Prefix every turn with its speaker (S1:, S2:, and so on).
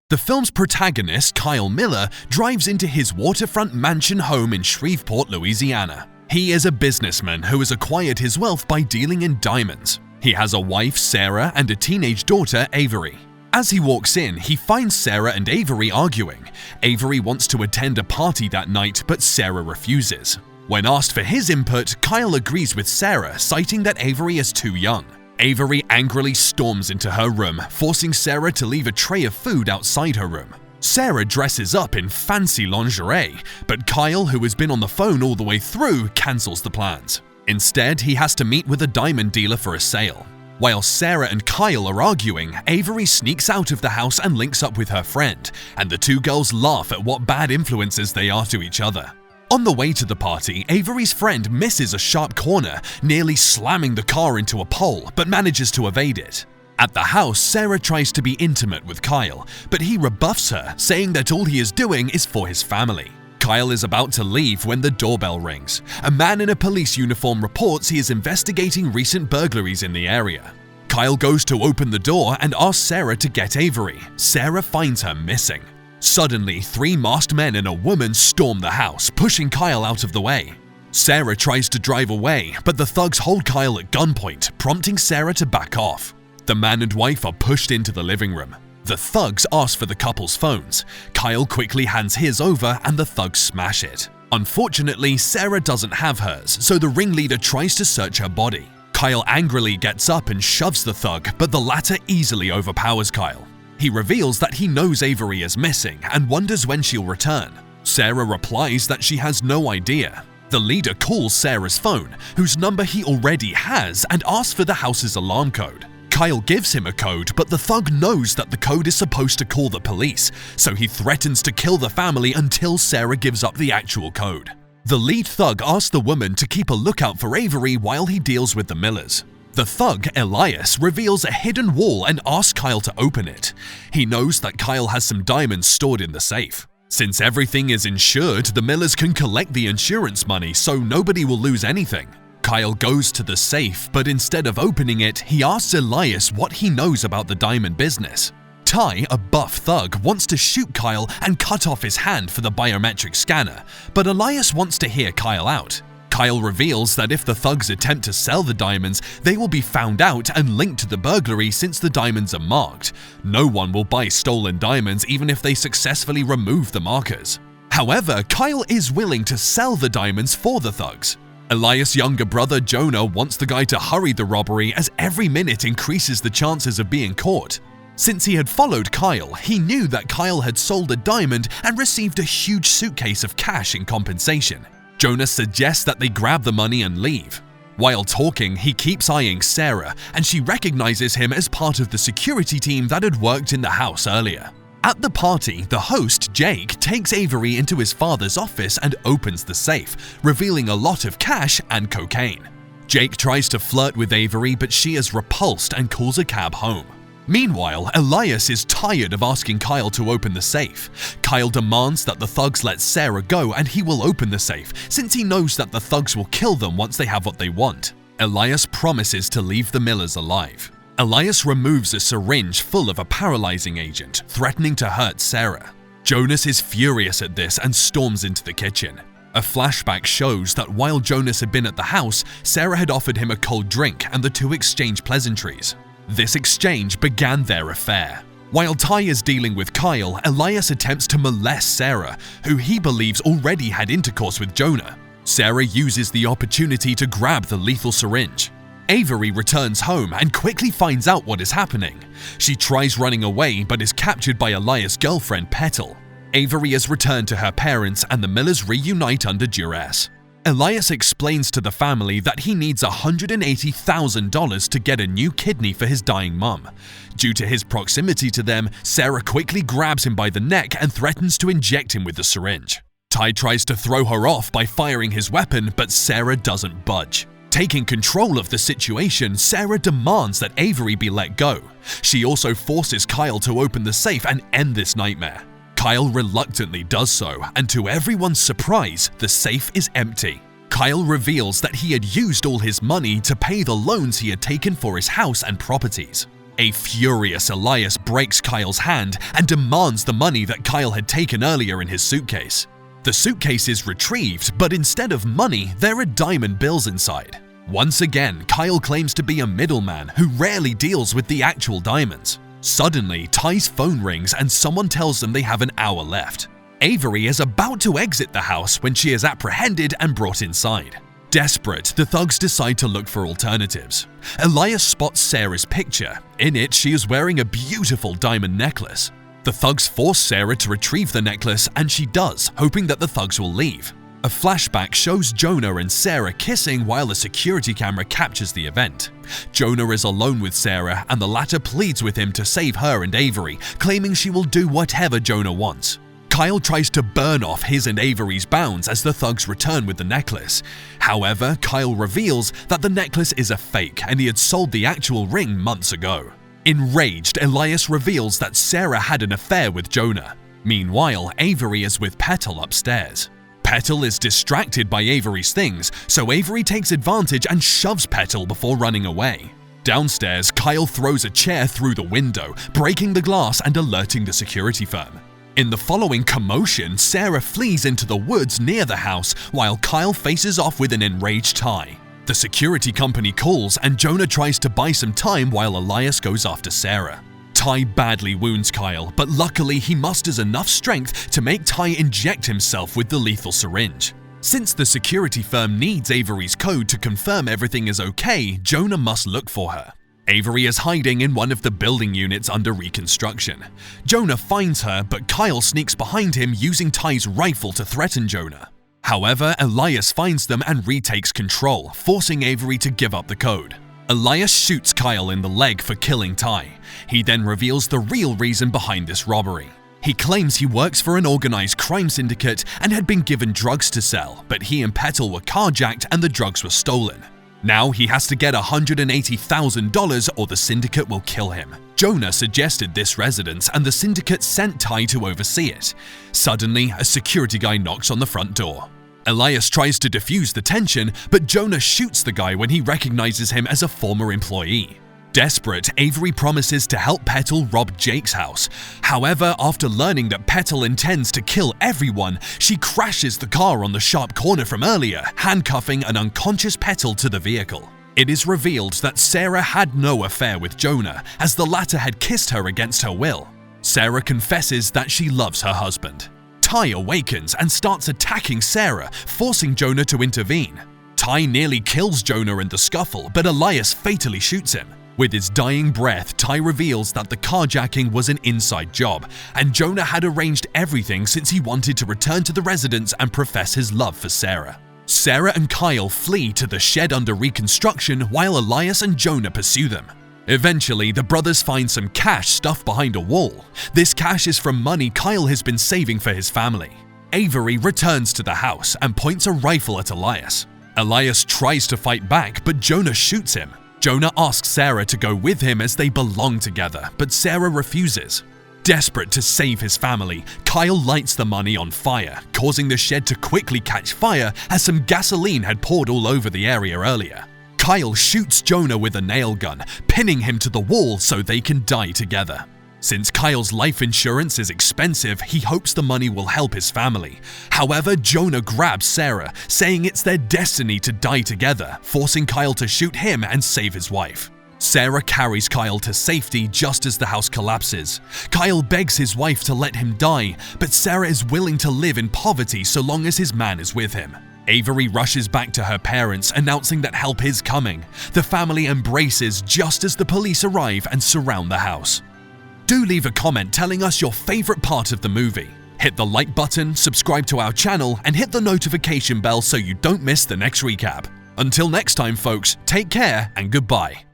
S1: The film's protagonist, Kyle Miller, drives into his waterfront mansion home in Shreveport, Louisiana. He is a businessman who has acquired his wealth by dealing in diamonds. He has a wife, Sarah, and a teenage daughter, Avery. As he walks in, he finds Sarah and Avery arguing. Avery wants to attend a party that night, but Sarah refuses. When asked for his input, Kyle agrees with Sarah, citing that Avery is too young. Avery angrily storms into her room, forcing Sarah to leave a tray of food outside her room. Sarah dresses up in fancy lingerie, but Kyle, who has been on the phone all the way through, cancels the plans. Instead, he has to meet with a diamond dealer for a sale. While Sarah and Kyle are arguing, Avery sneaks out of the house and links up with her friend, and the two girls laugh at what bad influences they are to each other. On the way to the party, Avery's friend misses a sharp corner, nearly slamming the car into a pole, but manages to evade it. At the house, Sarah tries to be intimate with Kyle, but he rebuffs her, saying that all he is doing is for his family. Kyle is about to leave when the doorbell rings. A man in a police uniform reports he is investigating recent burglaries in the area. Kyle goes to open the door and asks Sarah to get Avery. Sarah finds her missing. Suddenly, 3 masked men and a woman storm the house, pushing Kyle out of the way. Sarah tries to drive away, but the thugs hold Kyle at gunpoint, prompting Sarah to back off. The man and wife are pushed into the living room. The thugs ask for the couple's phones. Kyle quickly hands his over and the thugs smash it. Unfortunately, Sarah doesn't have hers, so the ringleader tries to search her body. Kyle angrily gets up and shoves the thug, but the latter easily overpowers Kyle. He reveals that he knows Avery is missing and wonders when she'll return. Sarah replies that she has no idea. The leader calls Sarah's phone, whose number he already has, and asks for the house's alarm code. Kyle gives him a code, but the thug knows that the code is supposed to call the police, so he threatens to kill the family until Sarah gives up the actual code. The lead thug asks the woman to keep a lookout for Avery while he deals with the Millers. The thug, Elias, reveals a hidden wall and asks Kyle to open it. He knows that Kyle has some diamonds stored in the safe. Since everything is insured, the Millers can collect the insurance money so nobody will lose anything. Kyle goes to the safe, but instead of opening it, he asks Elias what he knows about the diamond business. Ty, a buff thug, wants to shoot Kyle and cut off his hand for the biometric scanner, but Elias wants to hear Kyle out. Kyle reveals that if the thugs attempt to sell the diamonds, they will be found out and linked to the burglary since the diamonds are marked. No one will buy stolen diamonds even if they successfully remove the markers. However, Kyle is willing to sell the diamonds for the thugs. Elias' younger brother Jonah wants the guy to hurry the robbery as every minute increases the chances of being caught. Since he had followed Kyle, he knew that Kyle had sold a diamond and received a huge suitcase of cash in compensation. Jonah suggests that they grab the money and leave. While talking, he keeps eyeing Sarah, and she recognizes him as part of the security team that had worked in the house earlier. At the party, the host, Jake, takes Avery into his father's office and opens the safe, revealing a lot of cash and cocaine. Jake tries to flirt with Avery, but she is repulsed and calls a cab home. Meanwhile, Elias is tired of asking Kyle to open the safe. Kyle demands that the thugs let Sarah go and he will open the safe, since he knows that the thugs will kill them once they have what they want. Elias promises to leave the Millers alive. Elias removes a syringe full of a paralyzing agent, threatening to hurt Sarah. Jonas is furious at this and storms into the kitchen. A flashback shows that while Jonas had been at the house, Sarah had offered him a cold drink and the two exchange pleasantries. This exchange began their affair. While Ty is dealing with Kyle, Elias attempts to molest Sarah, who he believes already had intercourse with Jonah. Sarah uses the opportunity to grab the lethal syringe. Avery returns home and quickly finds out what is happening. She tries running away but is captured by Elias' girlfriend Petal. Avery is returned to her parents and the Millers reunite under duress. Elias explains to the family that he needs $180,000 to get a new kidney for his dying mum. Due to his proximity to them, Sarah quickly grabs him by the neck and threatens to inject him with the syringe. Ty tries to throw her off by firing his weapon, but Sarah doesn't budge. Taking control of the situation, Sarah demands that Avery be let go. She also forces Kyle to open the safe and end this nightmare. Kyle reluctantly does so, and to everyone's surprise, the safe is empty. Kyle reveals that he had used all his money to pay the loans he had taken for his house and properties. A furious Elias breaks Kyle's hand and demands the money that Kyle had taken earlier in his suitcase. The suitcase is retrieved, but instead of money, there are diamond bills inside. Once again, Kyle claims to be a middleman who rarely deals with the actual diamonds. Suddenly, Ty's phone rings and someone tells them they have an hour left. Avery is about to exit the house when she is apprehended and brought inside. Desperate, the thugs decide to look for alternatives. Elias spots Sarah's picture. In it, she is wearing a beautiful diamond necklace. The thugs force Sarah to retrieve the necklace, and she does, hoping that the thugs will leave. A flashback shows Jonah and Sarah kissing while a security camera captures the event. Jonah is alone with Sarah, and the latter pleads with him to save her and Avery, claiming she will do whatever Jonah wants. Kyle tries to burn off his and Avery's bounds as the thugs return with the necklace. However, Kyle reveals that the necklace is a fake and he had sold the actual ring months ago. Enraged, Elias reveals that Sarah had an affair with Jonah. Meanwhile, Avery is with Petal upstairs. Petal is distracted by Avery's things, so Avery takes advantage and shoves Petal before running away. Downstairs, Kyle throws a chair through the window, breaking the glass and alerting the security firm. In the following commotion, Sarah flees into the woods near the house while Kyle faces off with an enraged Ty. The security company calls and Jonah tries to buy some time while Elias goes after Sarah. Ty badly wounds Kyle, but luckily he musters enough strength to make Ty inject himself with the lethal syringe. Since the security firm needs Avery's code to confirm everything is okay, Jonah must look for her. Avery is hiding in one of the building units under reconstruction. Jonah finds her, but Kyle sneaks behind him using Ty's rifle to threaten Jonah. However, Elias finds them and retakes control, forcing Avery to give up the code. Elias shoots Kyle in the leg for killing Ty. He then reveals the real reason behind this robbery. He claims he works for an organized crime syndicate and had been given drugs to sell, but he and Petal were carjacked and the drugs were stolen. Now he has to get $180,000 or the syndicate will kill him. Jonah suggested this residence and the syndicate sent Ty to oversee it. Suddenly, a security guy knocks on the front door. Elias tries to defuse the tension, but Jonah shoots the guy when he recognizes him as a former employee. Desperate, Avery promises to help Petal rob Jake's house. However, after learning that Petal intends to kill everyone, she crashes the car on the sharp corner from earlier, handcuffing an unconscious Petal to the vehicle. It is revealed that Sarah had no affair with Jonah, as the latter had kissed her against her will. Sarah confesses that she loves her husband. Ty awakens and starts attacking Sarah, forcing Jonah to intervene. Ty nearly kills Jonah in the scuffle, but Elias fatally shoots him. With his dying breath, Ty reveals that the carjacking was an inside job, and Jonah had arranged everything since he wanted to return to the residence and profess his love for Sarah. Sarah and Kyle flee to the shed under reconstruction while Elias and Jonah pursue them. Eventually, the brothers find some cash stuffed behind a wall. This cash is from money Kyle has been saving for his family. Avery returns to the house and points a rifle at Elias. Elias tries to fight back, but Jonah shoots him. Jonah asks Sarah to go with him as they belong together, but Sarah refuses. Desperate to save his family, Kyle lights the money on fire, causing the shed to quickly catch fire as some gasoline had poured all over the area earlier. Kyle shoots Jonah with a nail gun, pinning him to the wall so they can die together. Since Kyle's life insurance is expensive, he hopes the money will help his family. However, Jonah grabs Sarah, saying it's their destiny to die together, forcing Kyle to shoot him and save his wife. Sarah carries Kyle to safety just as the house collapses. Kyle begs his wife to let him die, but Sarah is willing to live in poverty so long as his man is with him. Avery rushes back to her parents, announcing that help is coming. The family embraces just as the police arrive and surround the house. Do leave a comment telling us your favorite part of the movie. Hit the like button, subscribe to our channel, and hit the notification bell so you don't miss the next recap. Until next time, folks, take care and goodbye.